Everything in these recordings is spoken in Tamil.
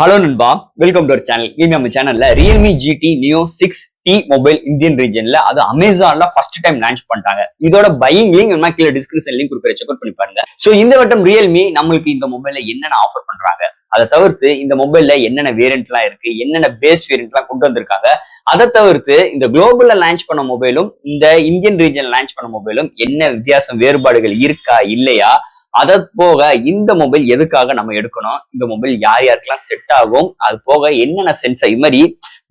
Hello Nunba, welcome to our channel. In our channel, Realme GT Neo 6T mobile Indian region la அது Amazon first time launch பண்ணிட்டாங்க. இதோட buying link நம்ம கீழ description link கொடுக்கிறேன், செக் அவுட் பண்ணி பாருங்க. சோ இந்த வட்டம் Realme நம்மளுக்கு இந்த மொபைல்ல என்னென்ன ஆஃபர் பண்றாங்க, அதை தவிர்த்து இந்த மொபைல்ல என்னென்ன வேரியன்ட்லாம் இருக்கு, என்னென்ன பேஸ் வேரியன்ட்லாம் கொண்டு வந்திருக்காங்க, அதை தவிர்த்து இந்த குளோபல்ல லான்ச் பண்ண மொபைலும் இந்த இந்தியன் ரீஜன் லான்ச் பண்ண மொபைலும் என்ன வித்தியாசம் வேறுபாடுகள் இருக்கா இல்லையா, அத போக இந்த மொபைல் எதுக்காக நம்ம எடுக்கணும், இந்த மொபைல் யார் யாருக்கெல்லாம் செட் ஆகும், அது போக என்னென்ன சென்சார், இது மாதிரி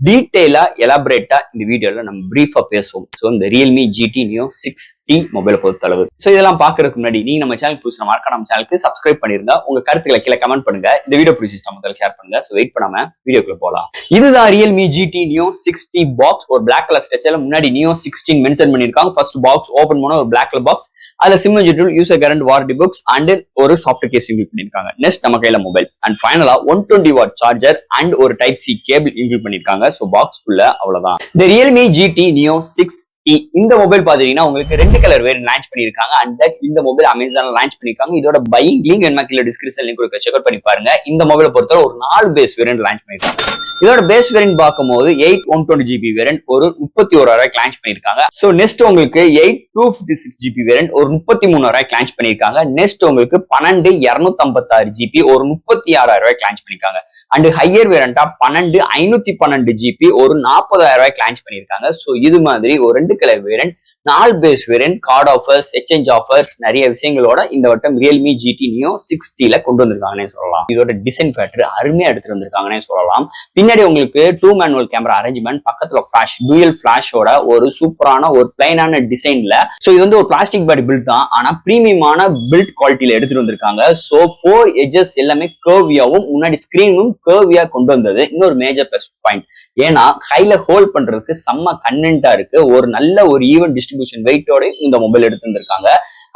டீடைலா எலாபரேட்டா இந்த வீடியோல நம்ம பிரீஃபா பேசுவோம். ஸோ இந்த Realme GT Neo 6T மொபைலை பொறுத்த அளவு. ஸோ இதெல்லாம் பாக்குறதுக்கு முன்னாடி நீங்க நம்ம சேனல் புதுசு மறக்காம நம்ம சேனலுக்கு சப்ஸ்கிரைப் பண்ணிருங்க. உங்க கருத்துக்களை கீழே கமெண்ட் பண்ணுங்க. இந்த வீடியோ பிடிச்சிருந்தா முதல்ல ஷேர் பண்ணுங்க. ஸோ வெயிட் பண்ணாம வீடியோக்குள்ள போலாம். இதுதான் Realme GT Neo 6T box. ஒரு பிளாக் கலர் ஸ்ட்ரெச்சர்ல முன்னாடி Neo 16 மென்ஷன் பண்ணிருக்காங்க. ஃபர்ஸ்ட் பாக்ஸ் ஓபன் பண்ண ஒரு பிளாக் கலர் பாக்ஸ், அதுல சிம் ஜெட்ரூல், user current, warranty books and ஒரு சாஃப்ட்வேர் கேஸ் இன்க்ளூட் பண்ணிருக்காங்க. நெக்ஸ்ட் நம்ம கையில மொபைல் அண்ட் ஃபைனலா 120 வாட் சார்ஜர் அண்ட் ஒரு டைப் சி கேபிள் இன்க்ளூட் பண்ணிருக்காங்க. சோ பாக்ஸ் குள்ள அவ்வளவுதான். இந்த Realme GT Neo 6T இந்த மொபைல் பாத்தீங்கன்னா உங்களுக்கு ரெண்டு கலர் வேரியன்ட் லான்ச் பண்ணிருக்காங்க. அண்ட் தட் இந்த மொபைல் Amazon லான்ச் பண்ணிருக்காங்க. இதோட பையிங் லிங்க் என்ன கீழ டிஸ்கிரிப்ஷன் லிங்க் கொடுக்க, செக் அவுட் பண்ணி பாருங்க. இந்த மொபைலை பொறுத்தவரை ஒரு 4 பேஸ் வேரியன்ட் லான்ச் பண்ணிருக்காங்க. இதோட பேஸ் வேரியன்ட் பார்க்கும்போது 8 120GB வேரியன்ட் ஒரு 31,000 லான்ச் பண்ணிருக்காங்க. சோ நெக்ஸ்ட் உங்களுக்கு 8 256GB வேரியன்ட் ஒரு 33,000 லான்ச் பண்ணிருக்காங்க. நெக்ஸ்ட் உங்களுக்கு 12 256GB ஒரு 36,000 லான்ச் பண்ணிருக்காங்க. அண்ட் ஹையர் வேரியண்டா 12 512GB ஒரு 40,000 லான்ச் பண்ணிருக்காங்க. சோ இது மாதிரி ஒரு 2 colour variant, 4 base variant, card offers, exchange offers, நிறைய விஷயங்களோட இந்த வட்டம் Realme GT Neo 6T கொண்டு வந்திருக்காங்கன்னே சொல்லலாம். இதோட டிசைன் ஃபேக்டர் அருமையா எடுத்துட்டு வந்திருக்காங்கன்னே சொல்லலாம். பின்னாடி உங்களுக்கு 2 மேனுவல் கேமரா அரேஞ்ச்மெண்ட், பக்கத்துல ஃபிளாஷ், டூயல் ஃபிளாஷோட ஒரு சூப்பரான ஒரு பிளைனான டிசைன்ல. சோ இது வந்து ஒரு பிளாஸ்டிக் பாடி பில்ட் தான், ஆனா பிரீமியமான பில்ட் குவாலிட்டியில எடுத்துட்டு வந்திருக்காங்க. சோ 4 எட்ஜஸ் எல்லாமே கர்வியாவும், முன்னாடி ஸ்கிரீனும் கர்வியா கொண்டு வந்தது இன்னொரு மேஜர் பிளஸ் பாயிண்ட். ஏன்னா கையில ஹோல்ட் பண்றதுக்கு செம்ம கன்வென்ட்டா இருக்கு. ஒரு நல்ல ஒரு ஈவன் டிஸ்ட்ரிபியூஷன் வெயிட்டோட இந்த மொபைல் எடுத்து வந்திருக்காங்க.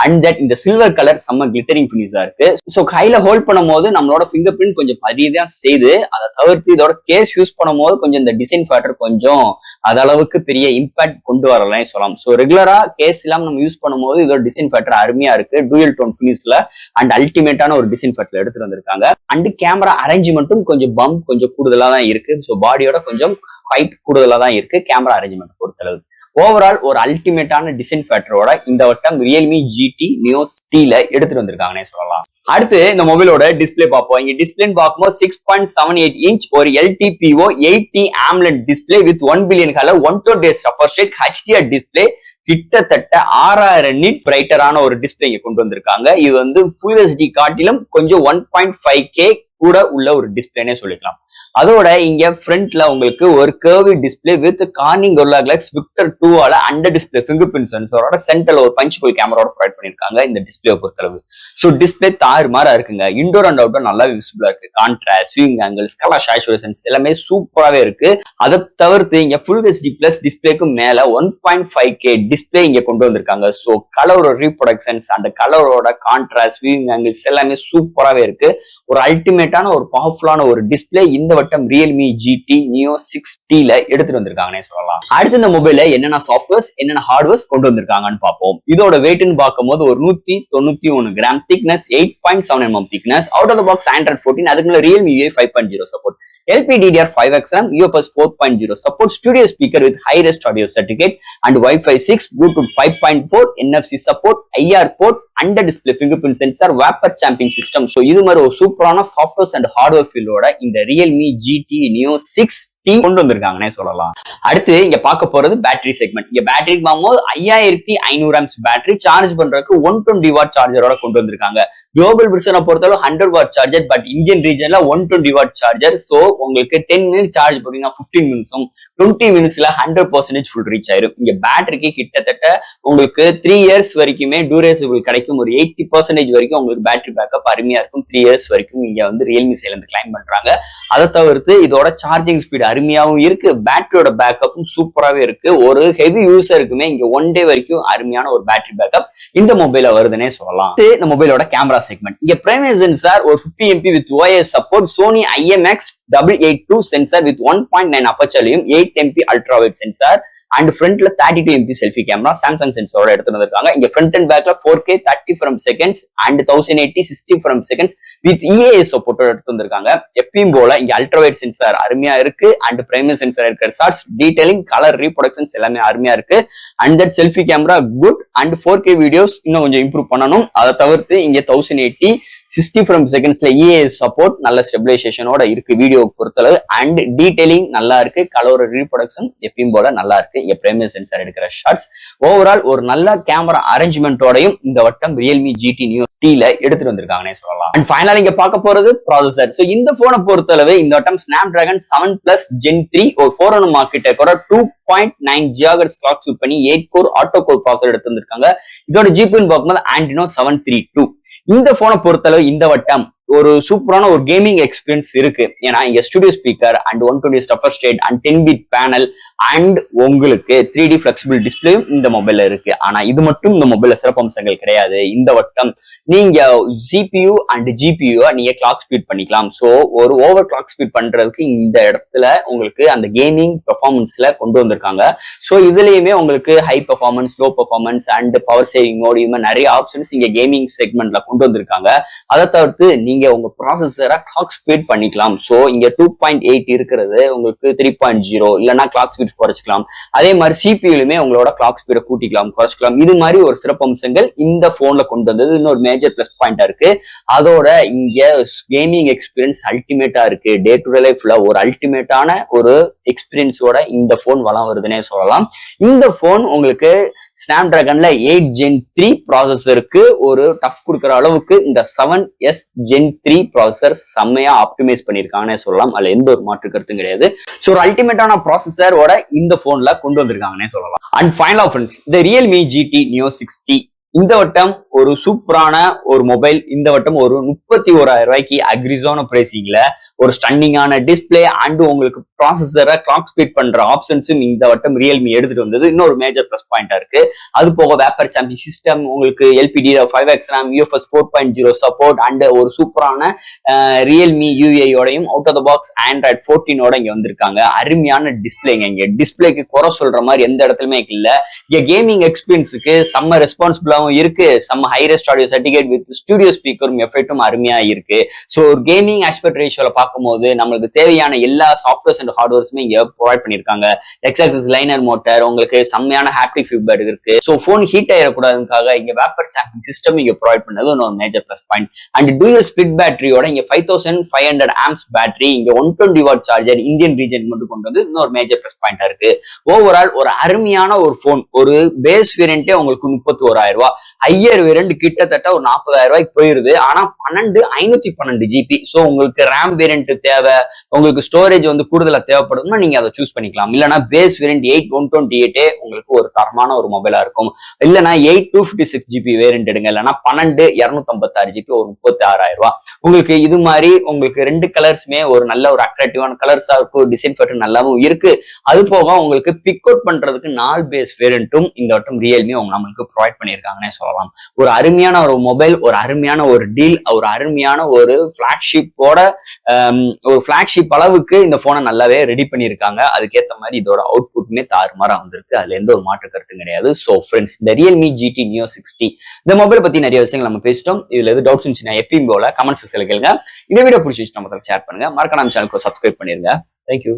அண்ட் தட் இந்த சில்வர் கலர் செம்ம கிளிட்டரிங் ஃபினிஷா இருக்கு. சோ கையில ஹோல்ட் பண்ணும் போது நம்மளோட ஃபிங்கர் பிரிண்ட் கொஞ்சம் பதியதான் செய்து, அதை தவிர்த்து இதோட கேஸ் யூஸ் பண்ணும் போது கொஞ்சம் இந்த டிசைன் ஃபேக்டர் கொஞ்சம் அது அளவுக்கு பெரிய இம்பாக்ட் கொண்டு வரலாம் சொல்லலாம். சோ ரெகுலரா கேஸ் இல்லாம நம்ம யூஸ் பண்ணும்போது இதோட டிசைன் ஃபேக்டர் அருமையா இருக்கு. டூயல் டோன் ஃபினிஷ்ல அண்ட் அல்டிமேட்டான ஒரு டிசைன் ஃபேக்டர் எடுத்துட்டு வந்திருக்காங்க. அண்ட் கேமரா அரேஞ்ச்மெண்ட்டும் கொஞ்சம் பம்ப் கொஞ்சம் கூடுதலா தான் இருக்கு. சோ பாடியோட கொஞ்சம் ஹைட் கூடுதலா தான் இருக்கு கேமரா அரேஞ்ச்மெண்ட் பொறுத்தளவு. ஓவரால் ஒரு அல்டிமேட்டான டிசைன் ஃபேக்டரோட இந்த வட்டம் Realme GT Neo 6T எடுத்துட்டு வந்திருக்காங்கன்னே சொல்லலாம். அடுத்து இந்த மொபைலோட டிஸ்பிளே பார்ப்போம். இங்க டிஸ்பிளேன்னு பார்க்கும்போது 6.78 இன்ச் ஒரு LTPO 80 AMOLED display with 1 billion colour 120 Hz refresh rate HDR display. கிட்டத்தட்ட 6000 நிட்ஸ் பிரைட்டரான ஒரு டிஸ்பிளே இங்க கொண்டு வந்திருக்காங்க. இது வந்து Full HD காட்டிலும் கொஞ்சம் 1.5K கூட உள்ள ஒரு டிஸ்பிளேனே சொல்லிக்கலாம். அதோட இங்க ஃப்ரண்ட்ல உங்களுக்கு ஒரு curvy display with Corning Gorilla Glass Victor 2 under display fingerprint சென்சாரோட சென்டர்ல ஒரு பஞ்ச் ஹோல் கேமராவோட ப்ரொவைட் பண்ணிருக்காங்க இந்த டிஸ்பிளே பொறுத்தளவு. சோ டிஸ்பிளே தாறுமாறா இருக்குங்க. இன்டோர் அண்ட் அவுட்டோர் நல்லாவே விசிபிளா இருக்கு. கான்ட்ராஸ்ட், வியூயிங் ஆங்கிள்ஸ், கலர் சாச்சுரேஷன்ஸ் எல்லாமே சூப்பராவே இருக்கு. அதை தவிர்த்து இங்க Full HD பிளஸ் டிஸ்பிளேக்கு மேல 1.5K டிஸ்பிளே இங்க கொண்டு வந்திருக்காங்க. சோ கலரோட ரீப்ரொடக்ஷன்ஸ் அண்ட் கலரோட கான்ட்ராஸ்ட், வியூயிங் ஆங்கிள்ஸ் எல்லாமே சூப்பராவே இருக்கு. ஒரு அல்டிமேட்டான ஒரு பவர்ஃபுல்லான ஒரு டிஸ்பிளே இந்த வட்டம் Realme GT Neo 6T எடுத்துட்டு வந்திருக்காங்கன்னே சொல்லலாம். அடுத்து இந்த மொபைல்ல என்னென்ன சாஃப்ட்வேர்ஸ் என்னென்ன ஹார்ட்வேர்ஸ் கொண்டு வந்திருக்காங்கன்னு பார்ப்போம். இதோட வெயிட்னு பார்க்கும்போது ஒரு 191 gram, thickness 8.7 mm thickness, out of the box Android 14, அதுக்கு மேல Realme UI 5.0 support, LPDDR5X RAM, UFS 4.0 support, studio speaker with high res audio certificate and Wi-Fi 6, Bluetooth 5.4, NFC support, IR port, under display fingerprint sensor, vapour chamber system. So இது மாதிரி ஒரு சூப்பரான சாஃப்ட்வேர்ஸ் அண்ட் ஹார்ட்வேர் ஃபீல்டோட இந்த Realme GT Neo 6T கொண்டு வந்திருக்காங்கன்னே சொல்லலாம். அடுத்து இங்க பார்க்க போறது பேட்டரி செக்மெண்ட். இங்க பேட்டரி பார்க்கும்போது 5500 amps பேட்டரி சார்ஜ் பண்றதுக்கு 120 வாட் சார்ஜரோட கொண்டு வந்திருக்காங்க. குளோபல் வெர்ஷனை பொறுத்தவரை 100 வாட் சார்ஜர், பட் இந்தியன் ரீஜன்ல 120 வாட் சார்ஜர். சோ உங்களுக்கு 10 மினிட்ஸ் சார்ஜ் பண்ணீங்கன்னா 15 மினிட்ஸும் 20 மினிட்ஸ்ல 100% ஃபுல் ரீச் ஆயிரும். இங்க பேட்டரிக்கு கிட்டத்தட்ட உங்களுக்கு 3 இயர்ஸ் வரைக்குமே டூரேசபிள் கிடைக்கும். ஒரு 80% வரைக்கும் உங்களுக்கு பேட்டரி பேக்கப் அருமையா இருக்கும். 3 இயர்ஸ் வரைக்கும் இங்க வந்து Realme சைட்ல இருந்து கிளைம் பண்றாங்க. அதை தவிர்த்து இதோட சார்ஜிங் ஸ்பீட் அருமையாவும் இருக்கு, பேட்டரியோட பேக்கப்பும் சூப்பராகவே இருக்கு. ஒரு ஹெவி யூசருக்குமே இங்க 1 டே வரைக்கும் அருமையான ஒரு பேட்டரி பேக்கப் இந்த மொபைல வருதுன்னே சொல்லலாம். இந்த மொபைலோட கேமரா செக்மெண்ட், இங்க பிரைமரி சென்சார் ஒரு 50 MP with OIS support, Sony IMX882 sensor with 1.9 அப்பச்சர்லயும் 8 MP ultra wide sensor and ஃப்ரண்ட்ல 32 MP செல்ஃபி கேமரா சாம்சங் சென்சாரோட எடுத்து வந்திருக்காங்க. இங்க ஃப்ரண்ட் அண்ட் பேக்ல 4K 30 frames seconds and 1080 60 frames seconds with EAS சப்போர்ட்டோட எடுத்து வந்திருக்காங்க. எப்பயும் போல இங்க அல்ட்ரா வைட் சென்சார் அருமையா இருக்கு அண்ட் பிரைமரி சென்சார் இருக்கிற ஷார்ட்ஸ் டீடைலிங் கலர் ரீப்ரொடக்ஷன்ஸ் எல்லாமே அருமையா இருக்கு. And that selfie camera good and 4K videos இன்னும் கொஞ்சம் இம்ப்ரூவ் பண்ணணும். அதை தவிர்த்து இங்க 1080 60 frames secondsல EAS சப்போர்ட் நல்ல ஸ்டெபிலைசேஷனோட இருக்கு வீடியோ பொறுத்தளவு அண்ட் டீடைலிங் நல்லா இருக்கு, கலர் ரீப்ரொடக்ஷன் எப்பயும் போல நல்லா இருக்கு. இங்க பிரைமரி சென்சார் எடுக்கிற ஷார்ட்ஸ் ஓவரால் ஒரு நல்ல கேமரா அரேஞ்ச்மெண்டோடையும் இந்த வட்டம் Realme GT Neo 6T எடுத்துட்டு வந்திருக்காங்கன்னே சொல்லலாம். அண்ட் ஃபைனலா இங்க பார்க்க போறது ப்ராசஸர். சோ இந்த போனை பொறுத்தளவு இந்த வட்டம் Snapdragon 7 Plus Gen 3 ஒரு 400 மார்க்கெட்டை கூட 2.9 GHz கிளாக் ஸ்பீட் பண்ணி 8 கோர் ஆட்டோ கோர் ப்ராசஸர் எடுத்து வந்திருக்காங்க. இதோட ஜிபின்னு பார்க்கும்போது Adreno 732. இந்த போனை பொறுத்தளவு இந்த வட்டம் ஒரு சூப்பரான ஒரு கேமிங் எக்ஸ்பீரியன்ஸ் இருக்கு. ஏன்னா இங்க ஸ்டுடியோ ஸ்பீக்கர் அண்ட் 120 ஸ்டஃபர் ஸ்டேட் அண்ட் 10-bit பேனல் அண்ட் உங்களுக்கு 3D ஃபிளெக்சிபிள் டிஸ்பிளேயும் இந்த மொபைல்ல இருக்கு. ஆனா இது மட்டும் இந்த மொபைல்ல சிறப்பம்சங்கள் கிடையாது. இந்த வட்டம் நீங்க CPU அண்ட் GPU நீங்க கிளாக் ஸ்பீட் பண்ணிக்கலாம். சோ ஒரு ஓவர் கிளாக் ஸ்பீட் பண்றதுக்கு இந்த இடத்துல உங்களுக்கு அந்த கேமிங் பெர்ஃபார்மன்ஸ்ல கொண்டு வந்திருக்காங்க. சோ இதுலயுமே உங்களுக்கு high performance, low performance and power saving mode இது மாதிரி நிறைய ஆப்ஷன்ஸ் இங்க கேமிங் செக்மெண்ட்ல கொண்டு வந்திருக்காங்க. அதை தவிர்த்து நீங்க உங்க ப்ராசஸரை கிளாக் ஸ்பீட் பண்ணிக்கலாம். சோ இங்க 2.8 இருக்கிறது உங்களுக்கு 3.0 இல்லைன்னா கிளாக் ஸ்பீட் குறைச்சிக்கலாம். அதே மாதிரி சிபியூலுமே உங்களோட கிளாக் ஸ்பீடை கூட்டிக்கலாம் குறைச்சிக்கலாம். இது மாதிரி ஒரு சிறப்பம்சங்கள் இந்த போன்ல கொண்டு வந்தது இன்னொரு மேஜர் பிளஸ் பாயிண்டா இருக்கு. அதோட இங்க கேமிங் எக்ஸ்பீரியன்ஸ் அல்டிமேட்டா இருக்கு. டே டு டே லைஃப்ல ஒரு அல்டிமேட்டான ஒரு எக்ஸ்பீரியன்ஸோட இந்த போன் வளம் வருதுன்னே சொல்லலாம். இந்த போன் உங்களுக்கு ஸ்னாப்டிராகன்ல 8 Gen 3 ப்ராசஸருக்கு ஒரு டஃப் கொடுக்குற அளவுக்கு இந்த 7S Gen 3 ப்ராசஸர் செம்மையா ஆப்டிமைஸ் பண்ணிருக்காங்கன்னு சொல்லலாம். அதுல எந்த ஒரு மாற்று கருத்தும் கிடையாது. சோ ஒரு அல்டிமேட்டான ப்ராசஸரோட இந்த போன்ல கொண்டு வந்திருக்காங்கன்னே சொல்லலாம். அண்ட் ஃபைனலா ஃப்ரெண்ட்ஸ், இந்த Realme GT Neo 6T இந்த வட்டம் ஒரு சூப்பரான ஒரு மொபைல். இந்த வட்டம் ஒரு 31,000 ரூபாய்க்கு அக்ரிஸான பிரைசிங்ல ஒரு ஸ்டன்னிங்கான டிஸ்பிளே அண்ட் உங்களுக்கு ப்ராசஸரை கிளாக் ஸ்பீட் பண்ற ஆப்ஷன்ஸும் இந்த வட்டம் Realme எடுத்துட்டு வந்தது இன்னொரு மேஜர் பிளஸ் பாயிண்டா இருக்கு. அது போக வேப்பர் சாம்பியன் சிஸ்டம், உங்களுக்கு LPDDR5X RAM, UFS 4.0 support and ஒரு சூப்பரான Realme UI யோடையும் out of the box Android 14 இங்க வந்திருக்காங்க. அருமையான டிஸ்பிளேங்க. இங்க டிஸ்பிளேக்கு குறை சொல்ற மாதிரி எந்த இடத்துலயுமே இல்ல. இங்க கேமிங் எக்ஸ்பீரியன்ஸுக்கு செம்ம ரெஸ்பான்சிபிளா இருக்கு. Some high res audio certificate with studio ஸ்பீக்கரும் எஃபெக்டும் அருமையா இருக்கு. சோ ஒரு கேமிங் ஆஸ்பெக்ட் ரேஷியோல பார்க்கும்போது நம்மளுக்கு தேவையான எல்லா சாஃப்ட்வேர்ஸ் அண்ட் ஹார்ட்வேர்ஸுமே இங்க ப்ரொவைட் பண்ணிருக்காங்க. எக்ஸாக்சிஸ் லைனர் மோட்டார், உங்களுக்கு செம்மையான ஹாப்டிக் ஃபீட்பேக் இருக்கு. சோ போன் ஹீட் ஆயிடக்கூடாதுக்காக இங்க வேப்பர் சாம்பியன் சிஸ்டம் இங்க ப்ரொவைட் பண்ணது ஒரு major plus point. And dual split பேட்டரியோட இங்க 5500 ஆம்ஸ் பேட்டரி, இங்க 120 வாட் சார்ஜர் இந்தியன் ரீஜன் மட்டும் கொண்டு வந்து இன்னொரு மேஜர் பிளஸ் பாயிண்டா இருக்கு. ஓவரால் ஒரு அருமையான ஒரு போன். ஒரு பேஸ் வேரியன்ட்டே உங்களுக்கு 31,000 ரூபாய், ஹையர் வேரியன்ட் கிட்டத்தட்ட ஒரு 40,000 ரூபாய்க்கு போயிருது. ஆனா 512 GB. சோ உங்களுக்கு ரேம் வேரியன்ட் தேவை, உங்களுக்கு ஸ்டோரேஜ் வந்து கூடுதலா தேவைப்படுதுன்னா நீங்க அதை சூஸ் பண்ணிக்கலாம். இல்லைன்னா பேஸ் வேரியன்ட் 8128 உங்களுக்கு ஒரு தரமான ஒரு மொபைலா இருக்கும். இல்லைன்னா 8256 GB வேரியன்ட் எடுங்க. இல்லைன்னா 256 GB ஒரு 36,000 ரூபாய். உங்களுக்கு இது மாதிரி உங்களுக்கு ரெண்டு கலர்ஸுமே ஒரு நல்ல ஒரு அட்ராக்டிவான கலர்ஸா இருக்கும். டிசைன் பேட்டர்ன் நல்லாவும் இருக்கு. அது போக உங்களுக்கு பிக் அவுட் பண்றதுக்கு 4 பேஸ் வேரியன்ட்டும் இந்த வட்டம் Realme நம்மளுக்கு ப்ரொவைட் பண்ணியிருக்காங்கன்னே சொல்லலாம். ஒரு அருமையான ஒரு மொபைல், ஒரு அருமையான ஒரு டீல், ஒரு அருமையான ஒரு பிளாக்ஷிப்போட ஒரு பிளாக்ஷிப் அளவுக்கு இந்த போனை நல்லாவே ரெடி பண்ணியிருக்காங்க. அதுக்கேற்ற மாதிரி இதோட அவுட்புட்மே தாறுமாறா வந்திருக்கு. அதுல எந்த ஒரு மாற்று கருத்தும் கிடையாது. சோ ஃப்ரெண்ட்ஸ், இந்த Realme GT Neo 6T இந்த மொபைல் பத்தி நிறைய விஷயங்கள் நம்ம பேசிட்டோம். இதுல எது டவுட்ஸ் இருந்துச்சுன்னா எப்பயும் போல கமெண்ட் செக்ஷன்ல கேளுங்க. இந்த வீடியோ பிடிச்சிச்சு நம்ம ஷேர் பண்ணுங்க. மறக்காம சேனலுக்கு சப்ஸ்கிரைப் பண்ணிருங்க. தேங்க்யூ.